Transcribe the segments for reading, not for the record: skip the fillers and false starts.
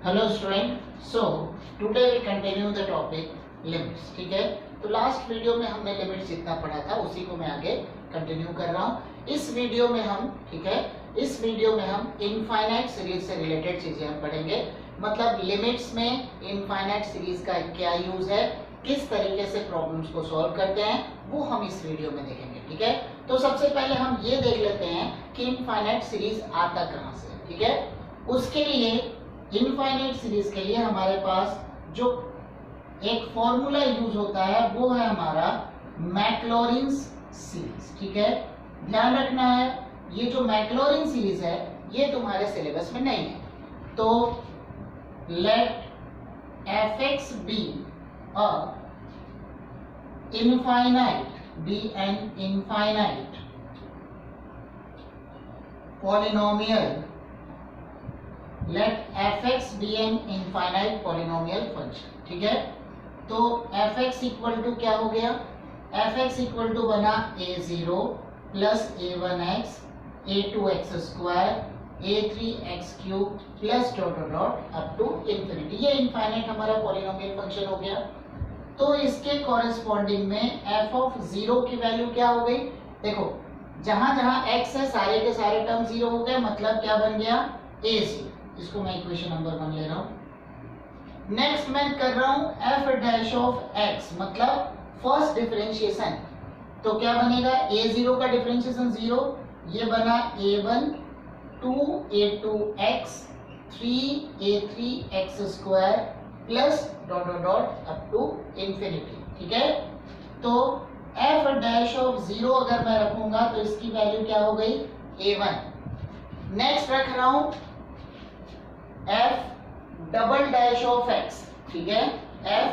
Hello student, so today we continue the topic limits. ठीक है, तो लास्ट वीडियो में हमने लिमिट्स जितना पढ़ा था उसी को मैं आगे कंटिन्यू कर रहा हूँ इस वीडियो में हम। ठीक है, इस वीडियो में हम इनफाइनाइट सीरीज से रिलेटेड चीजें हम पढ़ेंगे। मतलब लिमिट्स में इनफाइनाइट सीरीज का क्या यूज है, किस तरीके से प्रॉब्लम्स को सॉल्व करते हैं, वो हम इस वीडियो में देखेंगे। ठीक है, तो सबसे पहले हम ये देख लेते हैं कि इनफाइनाइट सीरीज आता कहाँ से। ठीक है, उसके लिए इनफाइनाइट सीरीज के लिए हमारे पास जो एक फॉर्मूला यूज होता है वो है हमारा मैक्लॉरिन्स सीरीज। ठीक है, ध्यान रखना है ये जो मैक्लॉरिन सीरीज है ये तुम्हारे सिलेबस में नहीं है। तो late fx be a infinite polynomial, let fx be an infinite polynomial function। ठीक है, तो fx इक्वल टू क्या हो गया, fx इक्वल टू बना a0 plus a1x a2x square a3x cube plus dot dot up to infinity. ये infinite हमारा polynomial function हो गया। तो इसके कॉरेस्पॉन्डिंग में f ऑफ 0 की वैल्यू क्या हो गई, देखो जहां जहां x है सारे के सारे टर्म 0 हो गए, मतलब क्या बन गया a0। इसको मैं इक्वेशन नंबर 1 ले रहा हूं। नेक्स्ट मैं कर रहा हूं f डैश ऑफ x, मतलब फर्स्ट डिफरेंशिएशन। तो क्या बनेगा, a0 का डिफरेंशिएशन 0, ये बना a1 2a2x 3a3x square plus dot dot dot up to infinity. ठीक है, तो f डैश ऑफ 0 अगर मैं रखूंगा तो इसकी वैल्यू क्या हो गई a1। नेक्स्ट रख रहा हूं f double dash of x। ठीक है, f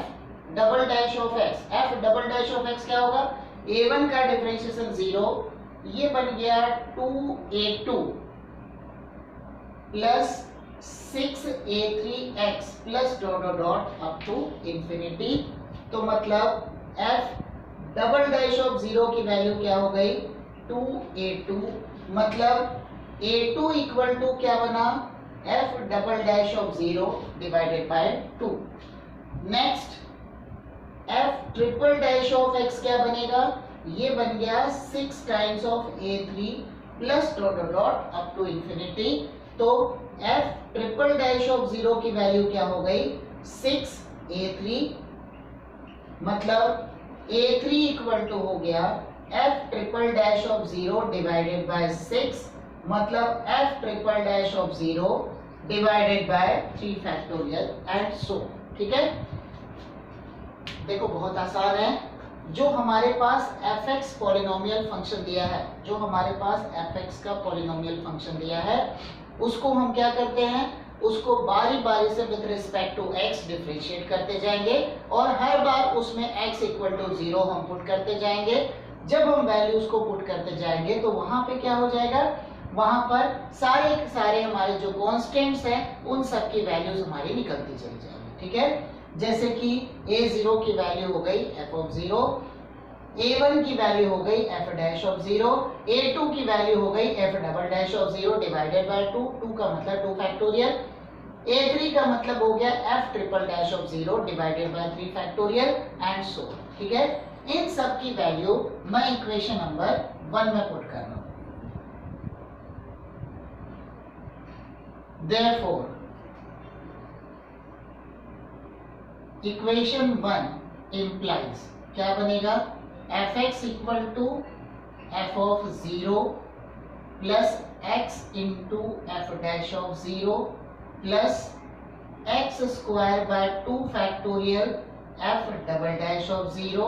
double dash of x, f double dash of x क्या होगा, a1 का डिफरेंशिएशन 0, ये बन गया 2a2 plus 6a3x plus dot dot dot up to infinity. तो मतलब f डबल डैश ऑफ 0 की वैल्यू क्या हो गई 2a2, मतलब a2 इक्वल टू क्या बना f double dash of 0 divided by 2। Next f triple dash of x क्या बनेगा, ये बन गया 6 times of a3 plus dot dot dot up to infinity. तो f ट्रिपल डैश ऑफ 0 की वैल्यू क्या हो गई 6a3, मतलब a3 इक्वल टू हो गया f triple dash of 0 divided bye 6, मतलब f triple dash of 0 divided bye 3 factorial and so. ठीक है, देखो बहुत आसान है। जो हमारे पास fx पॉलिनोमियल फंक्शन दिया है, जो हमारे पास fx का पॉलिनोमियल फंक्शन दिया है, उसको हम क्या करते हैं, उसको बारी बारी से with respect to x differentiate करते जाएंगे और हर बार उसमें x इक्वल टू 0 हम पुट करते जाएंगे। जब हम वैल्यूज को पुट करते जाएंगे तो वहां पे क्या हो जाएगा, वहां पर सारे के सारे हमारे जो कांस्टेंट्स हैं उन सब की वैल्यूज हमारी निकलती चली जाएंगी। ठीक है, जैसे कि a0 की वैल्यू हो गई f ऑफ 0, a1 की वैल्यू हो गई f डैश ऑफ 0, a2 की वैल्यू हो गई f double dash of 0 divided by 2, 2 का मतलब 2 फैक्टोरियल, a3 का मतलब हो गया f triple dash of 0 divided bye 3 factorial and so. ठीक है, इन सब की वैल्यू मैं इक्वेशन नंबर 1 में पुट कर रहा हूं। Therefore इक्वेशन 1 implies क्या बनेगा, fx equal to f of 0 plus x into f dash of 0 plus x square by 2 factorial f double dash of 0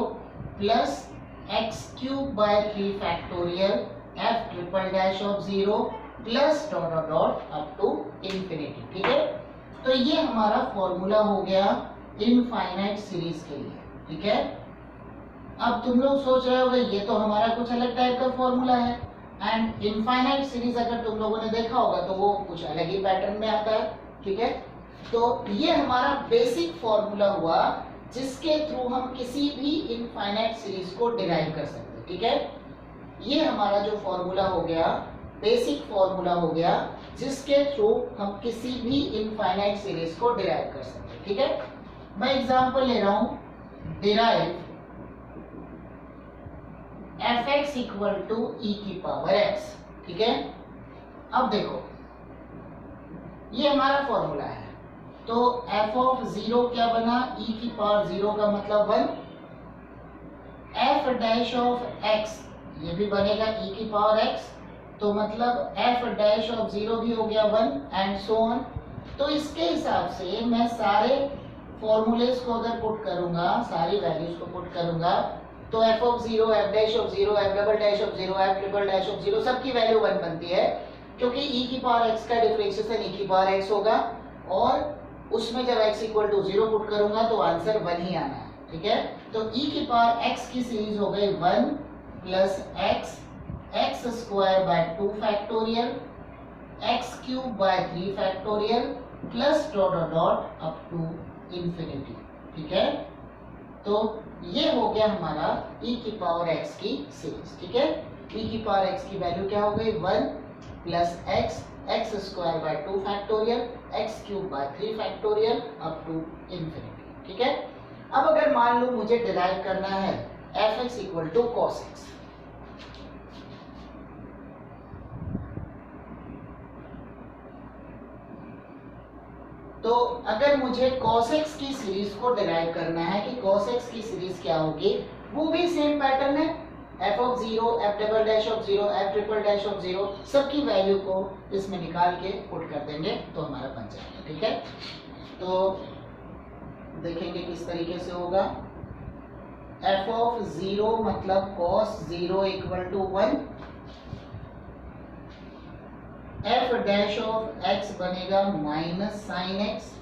plus x cube by 3 factorial f triple dash of 0 plus dot dot dot up to infinity. ठीक है, तो ये हमारा formula हो गया infinite series के लिए। ठीक है, अब तुम लोग सोच रहे होगे ये तो हमारा कुछ अलग टाइप का फॉर्मूला है, एंड इनफाइनाइट सीरीज अगर तुम लोगों ने देखा होगा तो वो कुछ अलग ही पैटर्न में आता है। ठीक है, तो ये हमारा बेसिक फॉर्मूला हुआ जिसके थ्रू हम किसी भी इनफाइनाइट सीरीज को डिराइव कर सकते हैं। ठीक है, ये हमारा जो फॉर्मूला हो गया बेसिक फॉर्मूला हो गया जिसके थ्रू हम किसी भी इनफाइनाइट सीरीज को डिराइव कर सकते हैं। ठीक है, मैं एग्जांपल ले रहा हूं, derive fx equal to e की पावर x। ठीक है, अब देखो ये हमारा फॉर्मूला है, तो f ऑफ 0 क्या बना, e की पावर 0 का मतलब 1, f डैश ऑफ x ये भी बनेगा e की पावर x, तो मतलब f डैश ऑफ 0 भी हो गया 1 एंड सो ऑन। तो इसके हिसाब से मैं सारे फॉर्मूलेस को अगर पुट करूंगा, सारी वैल्यूज को पुट करूंगा, तो f of 0, f dash of 0, f double dash of 0, f triple dash of 0 सबकी वैल्यू 1 बनती है, क्योंकि e की पावर x का डिफरेंशिएशन e की पावर x होगा, और उसमें जब x इक्वल टू 0 पुट करूंगा तो आंसर 1 ही आना है। ठीक है, तो e की पावर x की सीरीज हो गई 1 plus x square by 2 factorial, x cube by 3 factorial plus dot dot dot up to infinity. ठीक है, तो ये हो गया हमारा e की पावर x की सीरीज। ठीक है, e की पावर x की वैल्यू क्या हो गई, 1 plus x square by 2 factorial, x cube by 3 factorial up to infinity. ठीक है, अब अगर मान लो मुझे डिराइव करना है fx equal to cos x, तो अगर मुझे cos x की सीरीज को डिराइव करना है कि cos x की सीरीज क्या होगी, वो भी सेम पैटर्न है, f of 0, f double dash of 0, f triple dash of 0 सबकी वैल्यू को इसमें निकाल के पुट कर देंगे तो हमारा बन जाएगा। ठीक है, तो देखेंगे किस तरीके से होगा, f ऑफ 0 मतलब cos 0 equal to 1, f dash of x बनेगा माइनस साइन x,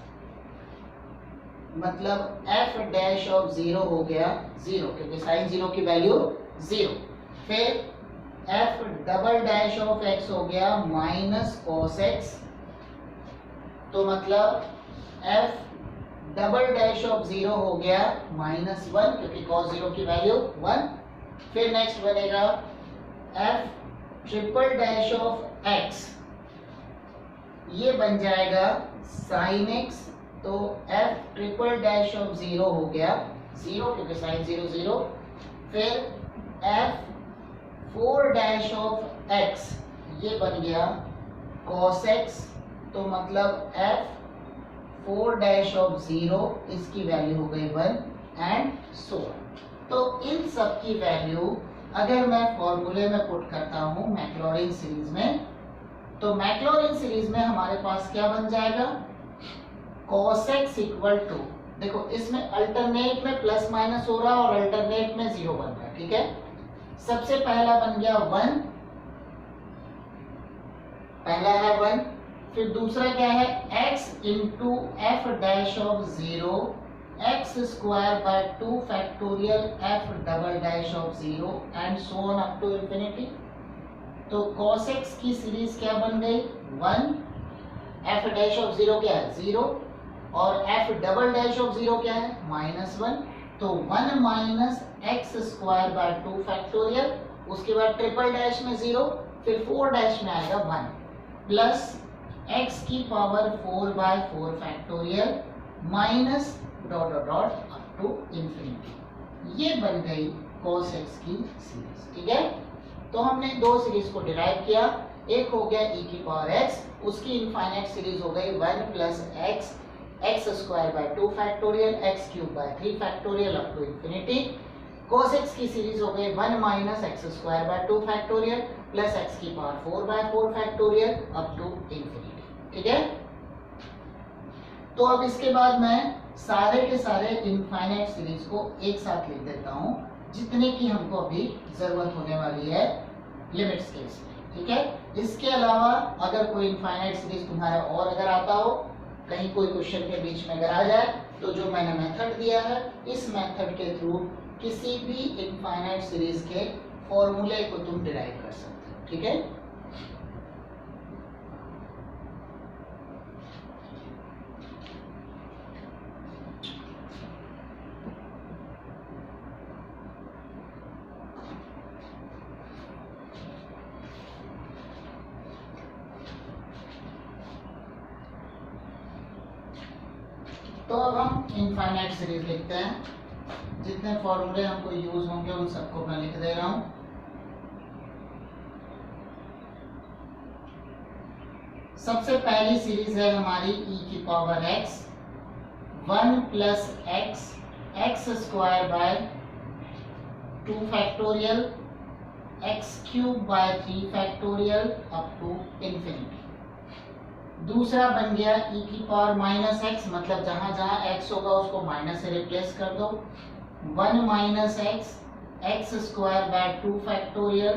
मतलब f डैश ऑफ 0 हो गया 0, क्योंकि साइन 0 की वैल्यू 0, फिर f double dash of x हो गया माइनस cos x, तो मतलब f डबल डैश ऑफ 0 हो गया माइनस 1, क्योंकि cos 0 की वैल्यू 1, फिर नेक्स्ट बनेगा f triple dash of x, ये बन जाएगा साइन x, तो f ट्रिपल डैश ऑफ 0 हो गया 0, क्योंकि साइन 0 0, फिर f 4 डैश ऑफ x ये बन गया cos x, तो मतलब f 4 डैश ऑफ 0 इसकी वैल्यू हो गई 1 एंड सो ऑन। तो इन सब की वैल्यू अगर मैं फॉर्मूले में पुट करता हूं मैक्लॉरिन सीरीज में, तो मैक्लॉरिन सीरीज में हमारे पास क्या बन जाएगा, cos x इक्वल टू, देखो इसमें अल्टरनेट में प्लस माइनस हो रहा है और अल्टरनेट में 0 बन रहा है। ठीक है, सबसे पहला बन गया 1, पहला है 1, फिर दूसरा क्या है x into f dash of 0, x square by 2 factorial f double dash of 0 and so on up to infinity. तो cos x की सीरीज क्या बन गई, 1, f डैश ऑफ 0 क्या है 0, और f डबल डैश ऑफ 0 क्या है माइनस 1, तो 1 minus x square by 2 factorial, उसके बाद ट्रिपल डैश में 0, फिर 4 डैश में आएगा 1 प्लस x की power 4 by 4 factorial minus dot dot dot up to infinity. ये बन गई cos x की सीरीज। ठीक है, तो हमने दो सीरीज को डिराइव किया, एक हो गया e की पावर x, उसकी इनफाइनाइट सीरीज हो गई 1 plus x square by 2 factorial, x cube by 3 factorial up to infinity. cos x की सीरीज हो गई 1 minus x square by 2 factorial plus x की power 4 by 4 factorial up to infinity. ठीक है, तो अब इसके बाद मैं सारे के सारे इनफाइनाइट सीरीज को एक साथ लिख देता हूं, जितने की हमको अभी जरूरत होने वाली है लिमिट्स केस में। ठीक है, इसके अलावा अगर कोई इनफाइनाइट सीरीज तुम्हारा और अगर आता हो, कहीं कोई क्वेश्चन के बीच में अगर आ जाए, तो जो मैंने मेथड दिया है इस मेथड के थ्रू किसी भी इनफाइनाइट सीरीज के फॉर्मूले को तुम डिराइव कर सकते हो। ठीक है, तो अब हम इनफाइनाइट सीरीज लिखते हैं। जितने फॉर्मूले हमको यूज होंगे उन सबको मैं लिख दे रहा हूं। सबसे पहली सीरीज है हमारी e की power x 1 plus x square by 2 factorial x cube by 3 factorial up to infinity. दूसरा बन गया e की पावर माइनस x, मतलब जहां जहां x होगा उसको माइनस से रिप्लेस कर दो। 1 minus x square by 2 factorial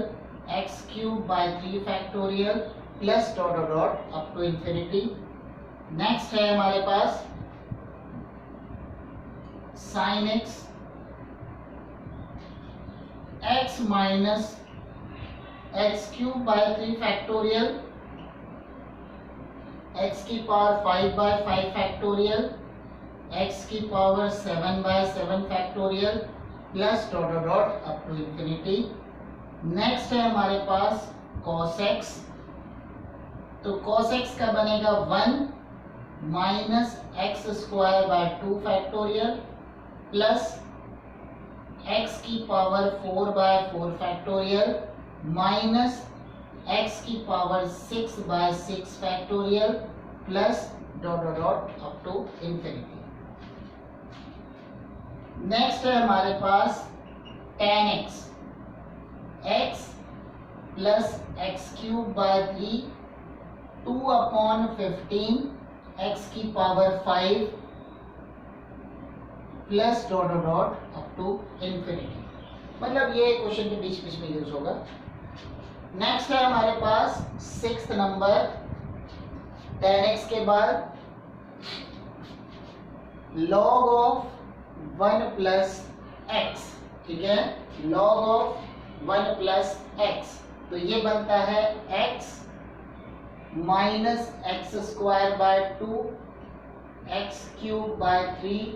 x cube by 3 factorial plus dot dot dot up to infinity. Next है हमारे पास sine x minus x cube by 3 factorial x की पावर 5 बाय 5 फैक्टोरियल x की power 7 by 7 factorial plus dot dot dot up to infinity. Next है हमारे पास cos x। तो cos x का बनेगा 1 minus x square by 2 factorial plus x की power 4 by 4 factorial minus x की power 6 by 6 factorial plus dot dot dot up to infinity. Next है हमारे पास tan x plus x cube by 3 2/15 x की power 5 plus dot dot dot up to infinity. मतलब ये question के बीच बीच में use होगा। नेक्स्ट है हमारे पास 6th नंबर, tan x के बाद log ऑफ 1 प्लस x, ठीक है, log ऑफ 1 प्लस x। तो ये बनता है x minus x square by 2 x cube by 3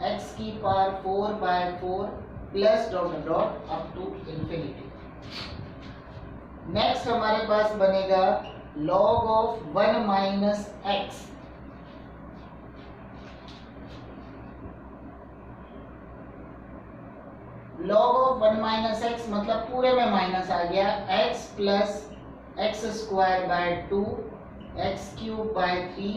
x की power 4 by 4 plus dot dot up to infinity. Next हमारे पास बनेगा log of 1 minus x। log of 1 minus x मतलब पूरे में माइनस आ गया, x plus x square by 2 x cube by 3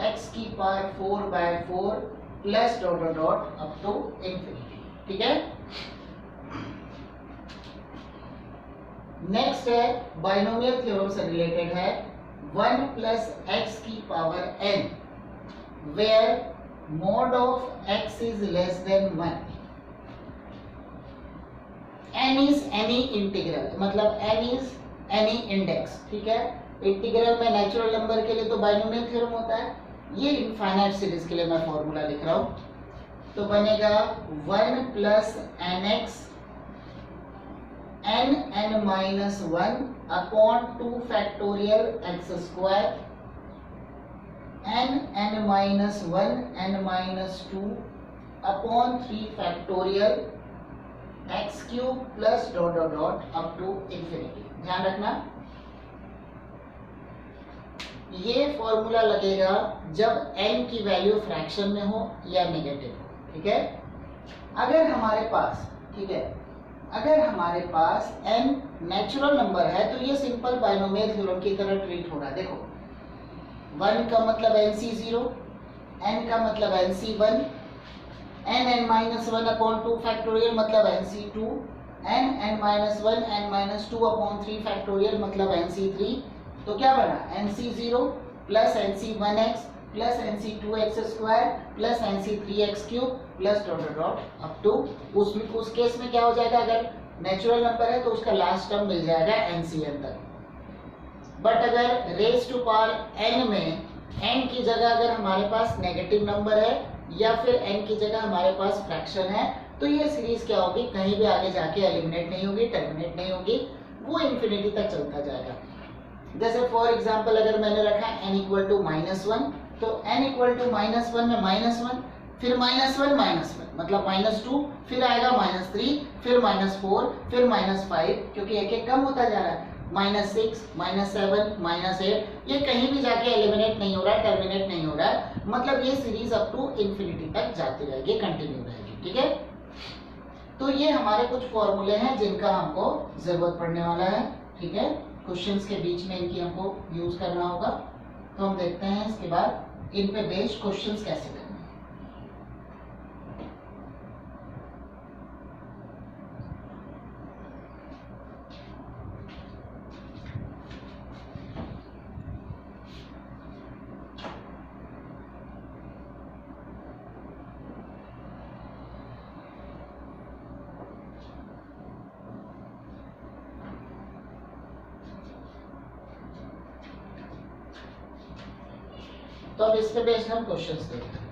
x की power 4 by 4 plus dot dot dot up to infinity, ठीक है। नेक्स्ट है बाइनोमियल थ्योरम से रिलेटेड है 1 प्लस x की power n where mod of x is less than 1। n is any integral, मतलब n is any index, ठीक है। Integral में नेचुरल नंबर के लिए तो बाइनोमियल थ्योरम होता है, ये इनफाइनाइट सीरीज के लिए मैं फॉर्मूला लिख रहा हूं। तो बनेगा 1 plus nx n minus 1 upon 2 factorial x square n minus 1 n minus 2 upon 3 factorial x cube plus dot dot dot up to infinity. ध्यान रखना ये फॉर्मूला लगेगा जब n की वैल्यू फ्रैक्शन में हो या नेगेटिव हो, ठीक है। अगर हमारे पास, ठीक है, अगर हमारे पास n नेचुरल नंबर है तो ये सिंपल बाइनोमियल थ्योरम की तरह ट्रीट हो रहा है। देखो 1 का मतलब nc0, n का मतलब nc1, n minus 1 upon 2 factorial मतलब nc2, n minus 1 n minus 2 upon 3 factorial मतलब nc3। तो क्या बना nc0 plus nc1x plus nc2x square plus nc3x cube plus dot dot dot up to, उसमें उस केस में क्या हो जाएगा, अगर नेचुरल नंबर है तो उसका लास्ट टर्म मिल जाएगा ncn तक। बट अगर रेज टू पावर n में n की जगह अगर हमारे पास नेगेटिव नंबर है या फिर n की जगह हमारे पास फ्रैक्शन है तो ये सीरीज क्या होगी, कहीं भी आगे जाके एलिमिनेट नहीं होगी, टर्मिनेट नहीं होगी, वो इंफिनिटी तक चलता जाएगा। जैसे फॉर एग्जांपल अगर मैंने रखा n इक्वल टू -1 तो n इक्वल टू -1 में -1 फिर -1 मतलब -2 फिर आएगा -3 फिर -4 फिर -5, क्योंकि एक एक कम होता जा रहा है, -6 -7 -8, ये कहीं भी जाके एलिमिनेट नहीं हो रहा है, टर्मिनेट नहीं हो रहा है, मतलब ये सीरीज अप टू इंफिनिटी तक जाती रहेगी, कंटिन्यू रहेगी। ठीक है, तो ये हमारे कुछ फॉर्मूले हैं जिनका हमको जरूरत पड़ने वाला है। ठीक है, क्वेश्चंस के बीच में इनकी हमको यूज करना होगा। तो हम देखते हैं इसके बाद इन पे बेस्ड क्वेश्चंस कैसे करने हैं। तो अब इस पे बेस्ड हम क्वेश्चंस देखते हैं।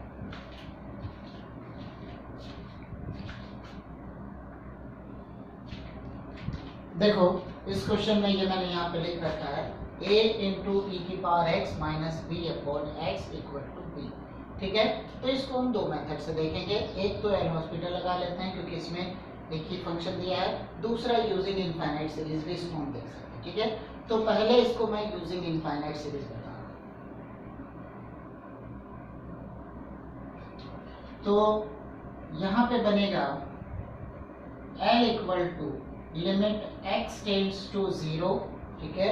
देखो इस क्वेश्चन में ये मैंने यहाँ पे लिख रखा है a इंटू ई की power x minus b upon x equal to b. ठीक है, तो इसको हम दो मेथड से देखेंगे। एक तो एल हॉस्पिटल लगा लेते हैं क्योंकि इसमें एक ही फंक्शन दिया है। दूसरा यूजिंग इनफाइनाइट सीरीज भी इसको हम देख सकते हैं। ठीक है, तो पहले इसको मैं यूजिंग इनफाइनाइट सीरीज बता रहा हूँ। तो यहाँ पे बनेगा L equal to limit x tends to 0। ठीक है,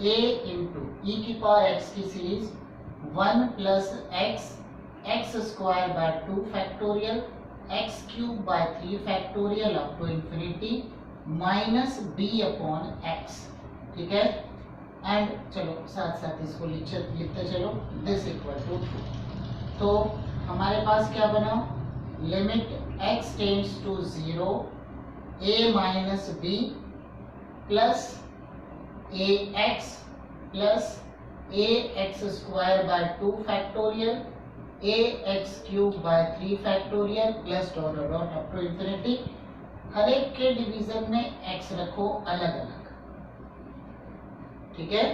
a इंटू ई की पावर x की series 1 plus x square by 2 factorial x cube by 3 factorial up to infinity minus b upon x। ठीक है, एंड चलो साथ साथ इसको लिखते चलो, दिस इक्वल टू 2। तो हमारे पास क्या बना, limit x tends to 0 a minus B plus A X plus A X square by 2 factorial A X cube by 3 factorial plus dot dot up to infinity. हर एक के डिवीजन में x रखो अलग अलग। ठीक है,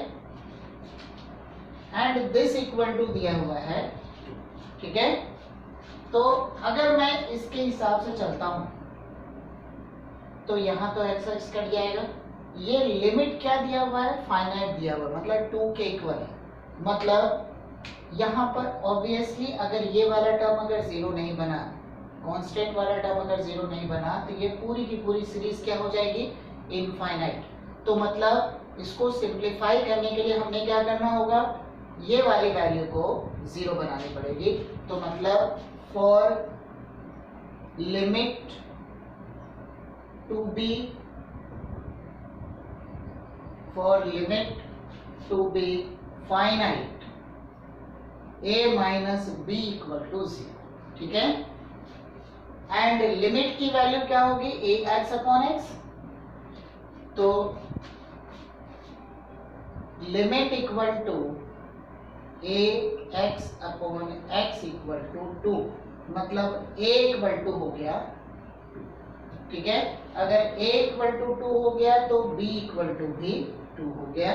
एंड दिस इक्वल टू दिया हुआ है। ठीक है, तो अगर मैं इसके हिसाब से चलता हूं तो यहां तो एक्स एक्स कट जाएगा। ये लिमिट क्या दिया हुआ है, फाइनाइट दिया हुआ है, मतलब 2 के इक्वल है। मतलब यहाँ पर ऑब्वियसली अगर ये वाला टर्म अगर 0 नहीं बना, कांस्टेंट वाला टर्म अगर 0 नहीं बना, तो ये पूरी की पूरी सीरीज क्या हो जाएगी, इनफाइनाइट। तो मतलब इसको सिंप्लीफाई करने के लिए हमने क्या करना होगा, ये वाली वैल्यू को 0 बनानी पड़ेगी। तो मतलब for limit to be finite a minus b equal to 0। ठीक है, एंड लिमिट की वैल्यू क्या होगी, ए एक्स अपॉन एक्स। तो limit equal to a x upon x equal to 2, मतलब a इक्वल टू हो गया। ठीक है, अगर a इक्वल टू 2 हो गया तो b इक्वल टू भी 2 हो गया।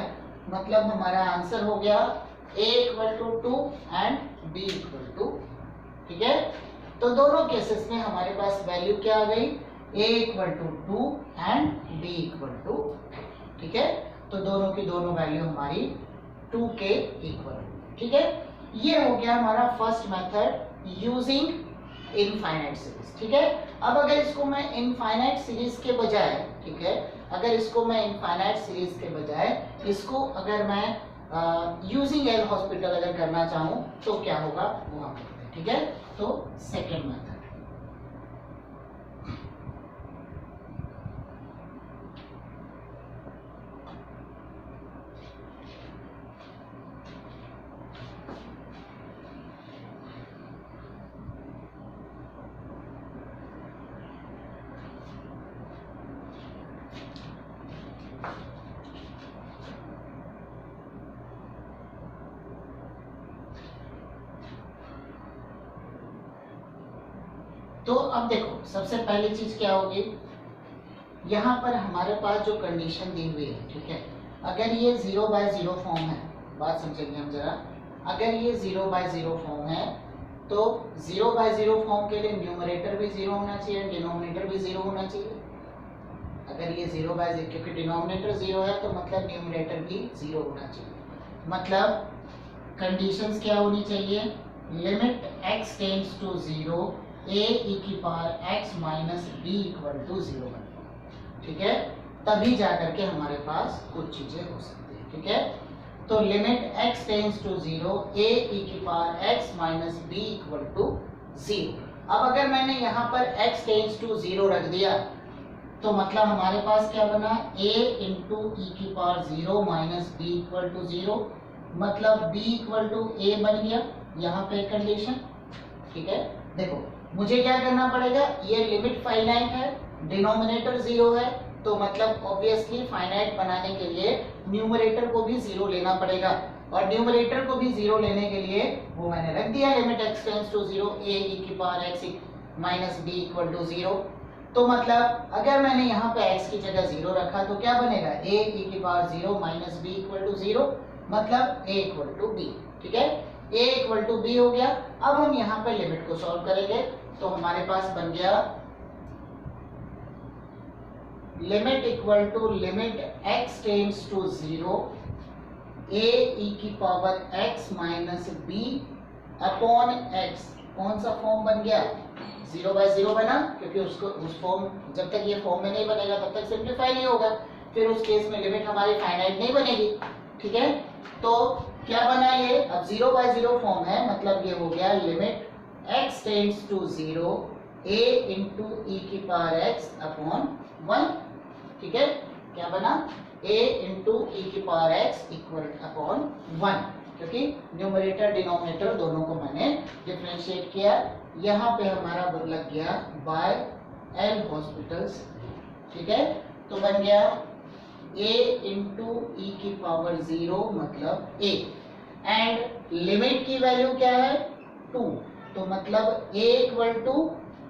मतलब हमारा आंसर हो गया a equal to 2 and b equal to. ठीक है, तो दोनों केसेस में हमारे पास वैल्यू क्या आ गई, a equal to 2 and b equal to. ठीक है, तो दोनों की दोनों वैल्यू हमारी 2 के इक्वल। ठीक है, ये हो गया हमारा first method using infinite series. ठीक है, अब अगर इसको मैं इनफाइनाइट सीरीज के बजाय, ठीक है, अगर इसको मैं इनफाइनाइट सीरीज के बजाय इसको अगर मैं यूजिंग एल हॉस्पिटल अगर करना चाहूं तो क्या होगा वो हम देखते हैं। ठीक है, तो सेकेंड मेथड, तो अब देखो सबसे पहली चीज क्या होगी, यहाँ पर हमारे पास जो कंडीशन दी हुई है। ठीक है, अगर ये 0/0 फॉर्म है, बात समझेंगे हम जरा, अगर ये 0/0 फॉर्म है तो 0/0 फॉर्म के लिए न्यूमरेटर भी 0 होना चाहिए, डिनोमिनेटर भी 0 होना चाहिए। अगर ये 0/0, क्योंकि डिनोमिनेटर 0 है तो मतलब न्यूमरेटर भी 0 होना चाहिए। मतलब कंडीशंस क्या होनी चाहिए, limit x tends to 0 a e की power x minus b equal to 0 बनेगा। ठीक है, तभी जाकर के हमारे पास कुछ चीजें हो सकती है। ठीक है, तो limit x tends to 0 a e की power x minus b equal to 0। अब अगर मैंने यहाँ पर x टेंड्स टू 0 रख दिया तो मतलब हमारे पास क्या बना, a इंटू ई की power 0 minus b equal to 0, मतलब b इक्वल टू a बन गया यहाँ पे कंडीशन। ठीक है, देखो मुझे क्या करना पड़ेगा, ये लिमिट फाइनाइट है, डिनोमिनेटर 0 है, तो मतलब ऑब्वियसली फाइनाइट बनाने के लिए न्यूमरेटर को भी 0 लेना पड़ेगा, और न्यूमरेटर को भी 0 लेने के लिए वो मैंने रख दिया limit x tends to 0 a e की power x minus b equal to 0। तो मतलब अगर मैंने यहाँ पे x की जगह 0 रखा तो क्या बनेगा, a e की power 0 minus b equal to 0, मतलब a इक्वल टू b। ठीक है, a इक्वल टू b हो गया। अब हम यहाँ पे लिमिट को सॉल्व करेंगे तो हमारे पास बन गया limit equal to limit x tends to 0 a e की power x minus b upon x। कौन सा फॉर्म बन गया, 0 बाय 0 बना, क्योंकि उसको उस फॉर्म, जब तक ये फॉर्म में नहीं बनेगा तब तक सिंप्लीफाई नहीं होगा, फिर उस केस में लिमिट हमारी फाइनाइट नहीं बनेगी। ठीक है, तो क्या बना ये, अब 0 बाय 0 फॉर्म है, मतलब ये हो गया limit x tends to 0 a into ई की पावर x अपॉन 1। ठीक है, क्या बना, a इंटू ई की पावर x इक्वल अपॉन 1, क्योंकि न्यूमरेटर डिनोमिनेटर दोनों को मैंने डिफरेंशिएट किया। यहाँ पे हमारा लग गया बाय एल हॉस्पिटल्स। ठीक है, तो बन गया a इंटू ई की पावर 0 मतलब a, एंड लिमिट की वैल्यू क्या है 2, तो मतलब a equal to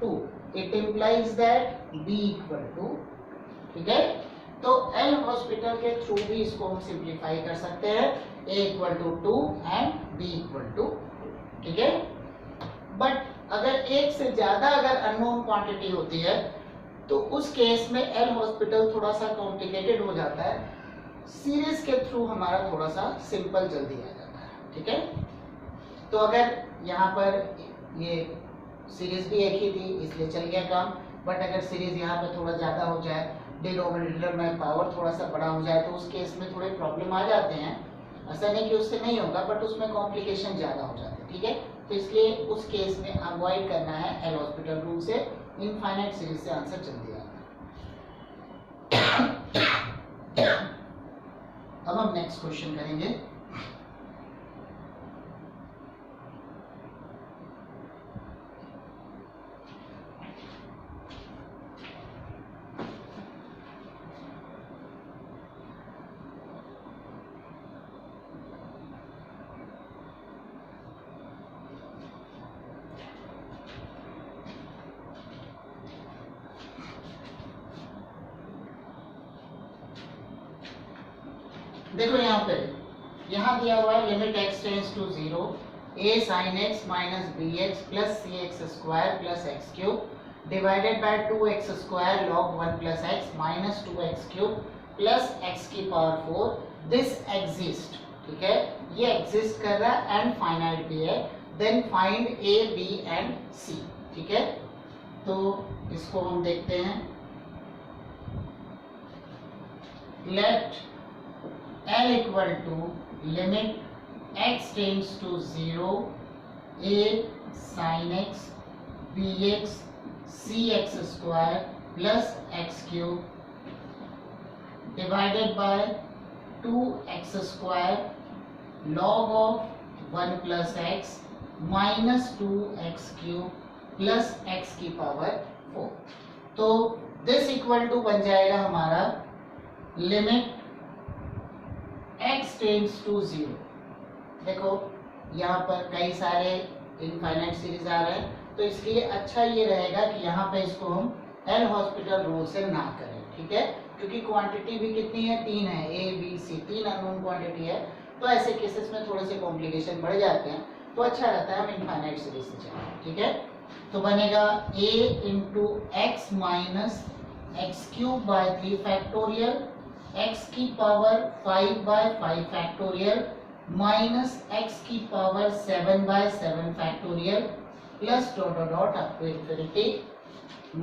2, it implies that b equal to. ठीक है, तो एल हॉस्पिटल के थ्रू भी इसको हम सिंप्लीफाई कर सकते हैं, a equal to 2 and b equal to. ठीक है, बट अगर एक से ज्यादा अगर अननोन क्वांटिटी होती है तो उस केस में एल हॉस्पिटल थोड़ा सा कॉम्प्लिकेटेड हो जाता है, सीरीज के थ्रू हमारा थोड़ा सा सिंपल जल्दी आ जाता है। ठीक है, तो अगर यहाँ पर ये सीरीज भी एक ही थी इसलिए चल गया काम, बट अगर सीरीज यहाँ पे थोड़ा ज्यादा हो जाए, डिनोमिनेटर में पावर थोड़ा सा बड़ा हो जाए, तो उस केस में थोड़े प्रॉब्लम आ जाते हैं। ऐसा नहीं कि उससे नहीं होगा, बट उसमें कॉम्प्लिकेशन ज्यादा हो जाते हैं। ठीक है, तो इसलिए उस केस में अवॉइड करना है एल हॉस्पिटल रूल से, इनफाइनाइट सीरीज से आंसर जल्दी आता है। अब हम नेक्स्ट क्वेश्चन करेंगे। देखो यहाँ दिया हुआ है limit x tends to 0 a sin x minus bx plus cx square plus x cube divided by 2x square log 1 plus x minus 2x cube plus x की पावर 4, दिस एग्जिस्ट। ठीक है, ये एग्जिस्ट कर रहा है and finite भी है, then find a b and c। ठीक है, तो इसको हम देखते हैं। Let L equal to limit x tends to 0 a sin x bx cx square plus x cube divided by 2x square log of 1 plus x minus 2x cube plus x की power 4। तो this equal to बन जाएगा हमारा limit x tends to 0। देखो यहाँ पर कई सारे इनफाइनाइट सीरीज आ रहे हैं, तो इसलिए अच्छा ये रहेगा कि यहाँ पे इसको हम एल हॉस्पिटल रूल से ना करें। ठीक है, क्योंकि क्वांटिटी भी कितनी है, 3 है, a b c 3 unknown quantity है, तो ऐसे केसेस में थोड़े से कॉम्प्लिकेशन बढ़ जाते हैं, तो अच्छा रहता है हम इनफाइनाइट सीरीज से चलें। ठीक है, तो बनेगा a into X minus X cube by 3 factorial x की power 5 by 5 factorial minus X की power 7/7 factorial plus dot dot dot up to infinity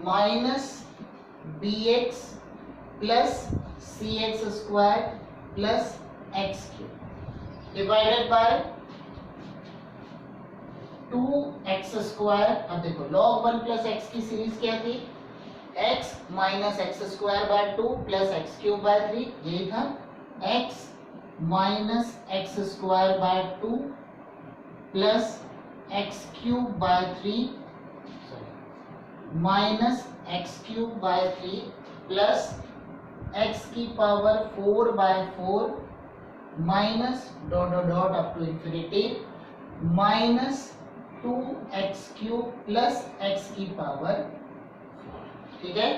minus B X plus C X square plus X cube divided by 2x square. अब देखो log 1 plus X की series क्या थी, x minus x square by 2 plus X cube by 3, यही था। x minus x square by 2 plus X cube by 3 minus X cube by 3 plus X की power 4/4 minus dot dot dot up to infinity minus 2x cube plus X की power. ठीक है,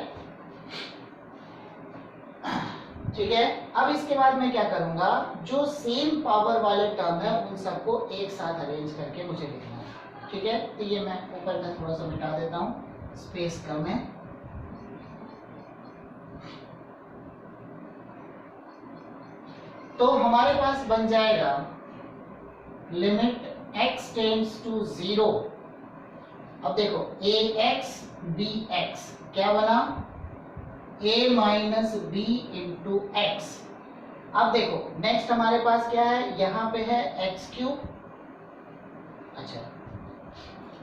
ठीक है। अब इसके बाद मैं क्या करूंगा, जो सेम पावर वाले टर्म है उन सबको एक साथ अरेंज करके मुझे लिखना है। ठीक है, तो ये मैं ऊपर में थोड़ा सा मिटा देता हूं, स्पेस कम है। तो हमारे पास बन जाएगा लिमिट x टेंड्स टू 0। अब देखो ax bx क्या बना, a minus b into x. अब देखो नेक्स्ट हमारे पास क्या है, यहां पे है एक्स क्यूब। अच्छा,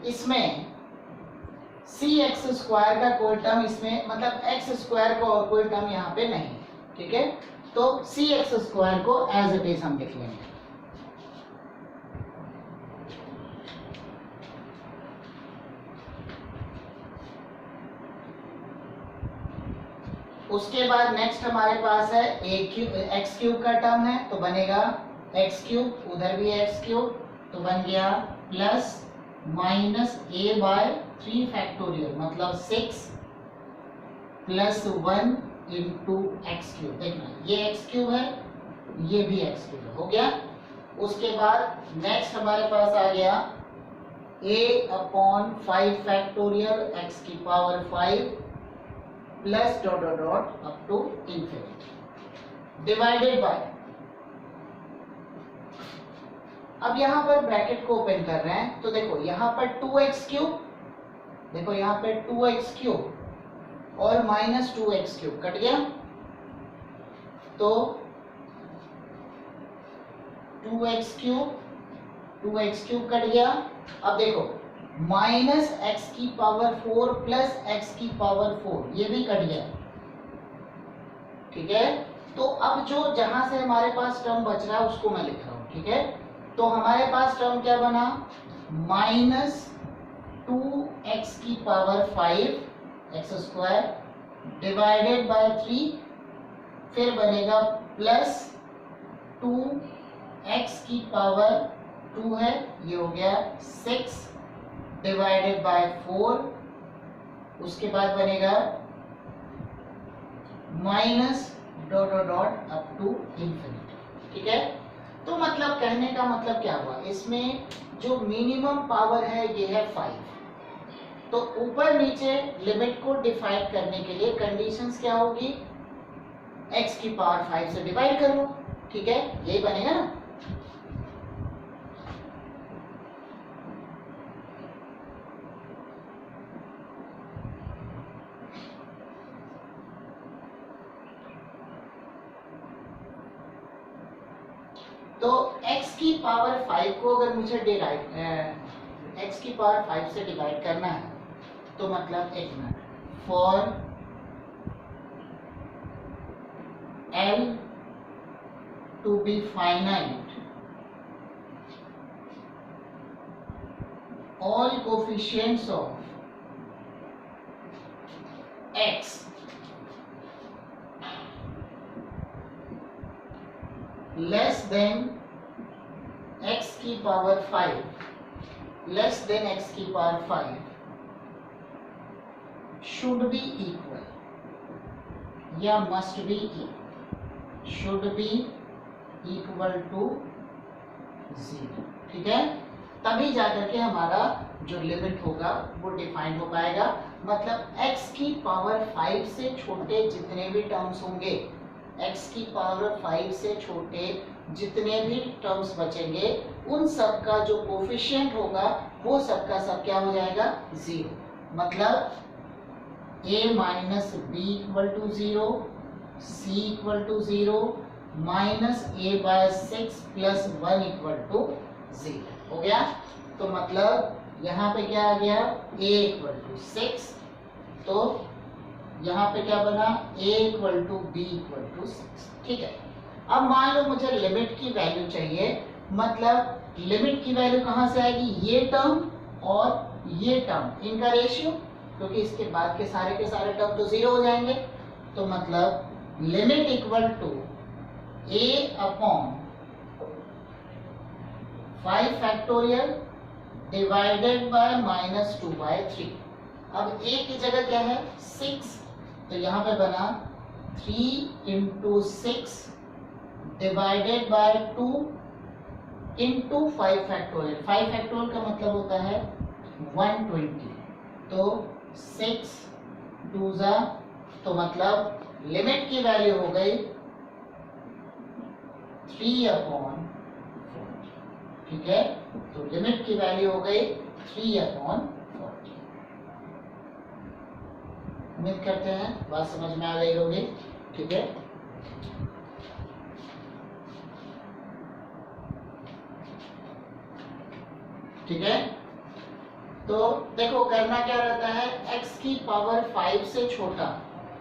इसमें सी एक्स स्क्वायर का कोई टर्म इसमें, मतलब एक्स स्क्वायर का और कोई टर्म यहाँ पे नहीं। ठीक है, तो सी एक्स स्क्वायर को एज इट इज हम लिख लेंगे। उसके बाद नेक्स्ट हमारे पास है एक्स क्यूब का टर्म है, तो बनेगा एक्स क्यूब, उधर भी एक्स क्यूब, तो बन गया plus minus a by 3 factorial मतलब 6 प्लस 1 इंटू एक्स क्यूब। देखना ये एक्स क्यूब है, ये भी एक्स क्यूब है, हो गया। उसके बाद नेक्स्ट हमारे पास आ गया a/5 फैक्टोरियल एक्स की power 5 plus dot dot dot up to infinity divided by. अब यहां पर ब्रैकेट को ओपन कर रहे हैं, तो देखो यहां पर 2x क्यूब, देखो यहां पे 2x क्यूब और माइनस 2x क्यूब कट गया, तो 2x क्यूब कट गया। अब देखो माइनस एक्स की पावर 4 प्लस एक्स की पावर 4 ये भी कट गया। ठीक है, तो अब जो जहां से हमारे पास टर्म बच रहा है उसको मैं लिख रहा हूं। ठीक है, तो हमारे पास टर्म क्या बना, माइनस 2x की power 5 x square divided by 3, फिर बनेगा प्लस 2x की पावर 2 है, ये हो गया 6 डिवाइडेड बाय 4। उसके बाद बनेगा minus dot dot dot up to infinity. ठीक है, तो मतलब कहने का मतलब क्या हुआ, इसमें जो मिनिमम पावर है ये है 5। तो ऊपर नीचे लिमिट को डिफाइन करने के लिए कंडीशंस क्या होगी, x की पावर 5 से डिवाइड कर लो। ठीक है, यही बनेगा ना। तो x की पावर 5 को अगर मुझे x की पावर 5 से डिवाइड करना है, तो मतलब एक minute, for L to be finite all coefficients of x less than x की पावर 5 लेस देन x की पावर 5 शुड बी इक्वल या must be equal, should be equal to 0। ठीक है, तभी जाकर के हमारा जो लिमिट होगा वो डिफाइन हो पाएगा। मतलब x की पावर 5 से छोटे जितने भी टर्म्स होंगे, x की पावर 5 से छोटे जितने भी टर्म्स बचेंगे उन सब का जो कोफिशिएंट होगा वो सब का सब क्या हो जाएगा, 0। मतलब a minus b equal to 0, c equal to 0, minus a by 6 plus 1 equal to 0 हो गया। तो मतलब यहाँ पे क्या आ गया, a इक्वल टू 6, तो यहाँ पे क्या बना, a equal to b equal to 6। ठीक है, अब मान लो मुझे लिमिट की वैल्यू चाहिए, मतलब लिमिट की वैल्यू कहाँ से आएगी, ये टर्म और ये टर्म, इनका रेशियो, क्योंकि इसके बाद के सारे टर्म तो 0 हो जाएंगे। तो मतलब limit equal to a upon 5 factorial divided by minus 2/3। अब a की जगह क्या है, 6, तो यहाँ पे बना 3 into 6 divided by 2 into 5 factorial. 5 factorial का मतलब होता है 120, तो 6 2 जा, तो मतलब लिमिट की वैल्यू हो गई 3 अपॉन 40। ठीक है, तो लिमिट की वैल्यू हो गई 3 अपॉन 40। उम्मीद करते हैं बात समझ में आ गई होगी। ठीक है, ठीक है, तो देखो करना क्या रहता है, x की पावर 5 से छोटा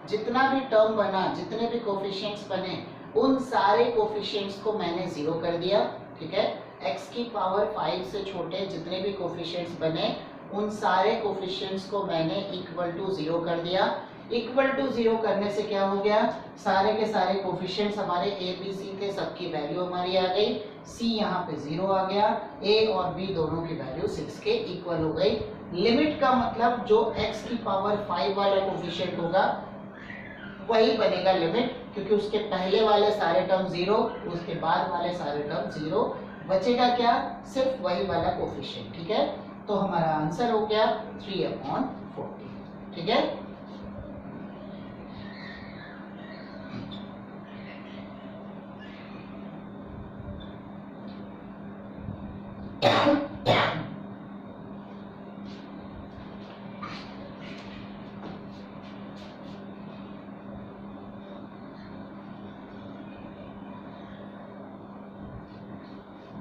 जितना भी टर्म बना, जितने भी कोफिशिएंट्स बने, उन सारे कोफिशिएंट्स को मैंने 0 कर दिया। ठीक है, x की पावर 5 से छोटे जितने भी कोफिशिएंट्स बने, उन सारे कोफिशिएंट्स को मैंने इक्वल टू 0 कर दिया। इक्वल टू 0 करने से क्या हो गया, सारे के सारे कोफिशिएंट्स हमारे a b c थे, सबकी वैल्यू हमारी आ गई। c यहाँ पे 0 आ गया, a और b दोनों की वैल्यू 6 के इक्वल हो गई। लिमिट का मतलब जो x की पावर 5 वाला कोफिशिएंट होगा वही बनेगा लिमिट, क्योंकि उसके पहले वाले सारे टर्म 0, उसके बाद वाले सारे टर्म 0, बचेगा क्या, सिर्फ वही वाला कोफिशिएंट। ठीक है, तो हमारा आंसर हो गया 3 अपॉन 40। ठीक है,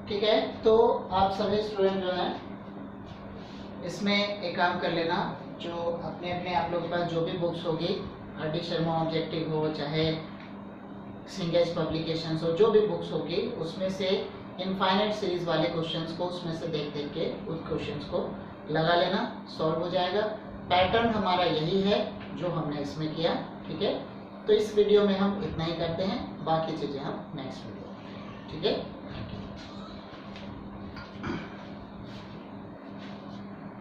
ठीक है, तो आप सभी स्टूडेंट जो हैं इसमें एक काम कर लेना, जो अपने अपने आप लोगों के पास जो भी बुक्स होगी, आर.डी. शर्मा ऑब्जेक्टिव हो चाहे सिंगेज पब्लिकेशंस हो, जो भी बुक्स होगी उसमें से इनफाइनाइट सीरीज वाले क्वेश्चंस को उसमें से देख देख के उस क्वेश्चंस को लगा लेना, सॉल्व हो जाएगा। पैटर्न हमारा यही है जो हमने इसमें किया। ठीक है, तो इस वीडियो में हम इतना ही करते हैं, बाकी चीज़ें हम नेक्स्ट वीडियो में। ठीक है।